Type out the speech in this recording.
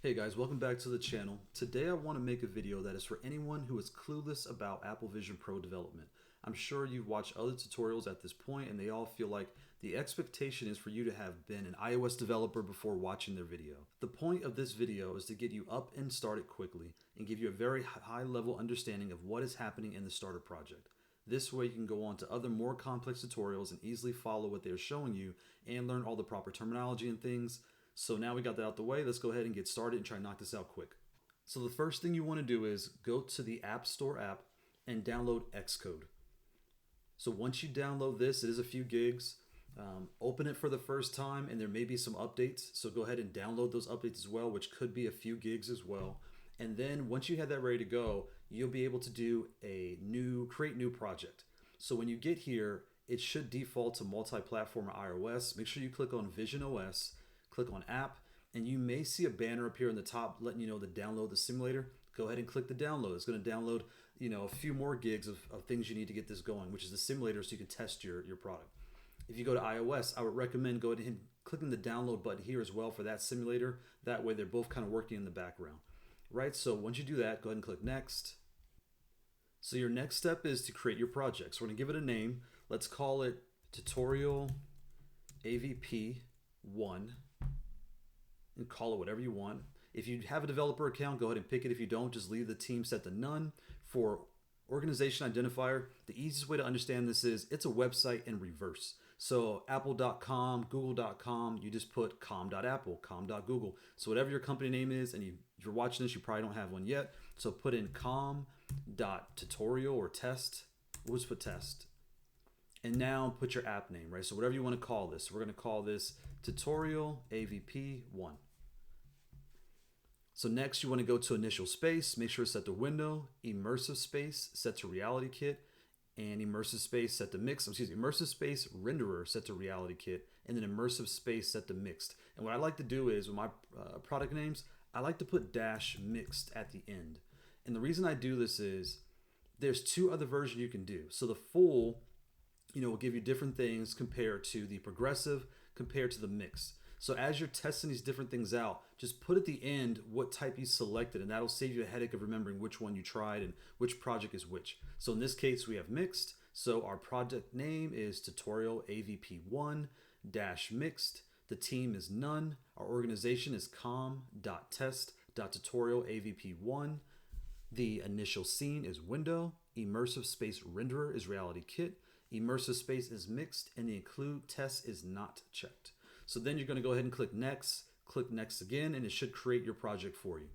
Hey guys, welcome back to the channel. Today I want to make a video that is for anyone who is clueless about Apple Vision Pro development. I'm sure you've watched other tutorials at this point and they all feel like the expectation is for you to have been an iOS developer before watching their video. The point of this video is to get you up and started quickly and give you a very high level understanding of what is happening in the starter project. This way you can go on to other more complex tutorials and easily follow what they're showing you and learn all the proper terminology and things. So now we got that out the way, let's go ahead and get started and try and knock this out quick. So the first thing you want to do is go to the App Store app and download Xcode. So once you download this, it is a few gigs. Open it for the first time and there may be some updates. So go ahead and download those updates as well, which could be a few gigs as well. And then once you have that ready to go, you'll be able to do create new project. So when you get here, it should default to multi-platform or iOS. Make sure you click on Vision OS, click on app, and you may see a banner appear in the top letting you know to download the simulator. Go ahead and click the download. It's going to download a few more gigs of things you need to get this going, which is the simulator so you can test your product. If you go to iOS, I would recommend going ahead and clicking the download button here as well for that simulator. That way they're both kind of working in the background. Right, so once you do that, go ahead and click next. So your next step is to create your project. So we're going to give it a name. Let's call it Tutorial AVP 1 and call it whatever you want. If you have a developer account, go ahead and pick it. If you don't, just leave the team set to none. For organization identifier, the easiest way to understand this is it's a website in reverse. So apple.com, google.com, you just put com.apple, com.google. So whatever your company name is, and if you're watching this, you probably don't have one yet. So put in com.tutorial or test. We'll just put test. And now put your app name, right? So whatever you want to call this. We're going to call this Tutorial AVP 1. So next you want to go to initial space, make sure it's set to window, immersive space set to reality kit, and immersive space set to immersive space renderer set to reality kit, and then immersive space set to mixed. And what I like to do is with my product names, I like to put dash mixed at the end. And the reason I do this is there's two other versions you can do. So the full, will give you different things compared to the progressive, compared to the mix. So as you're testing these different things out, just put at the end what type you selected, and that'll save you a headache of remembering which one you tried and which project is which. So in this case, we have mixed. So our project name is Tutorial AVP1 mixed. The team is none. Our organization is com.test.tutorial AVP1. The initial scene is window. Immersive space renderer is reality kit. Immersive space is mixed, and the include test is not checked. So then you're going to go ahead and click next again, and it should create your project for you.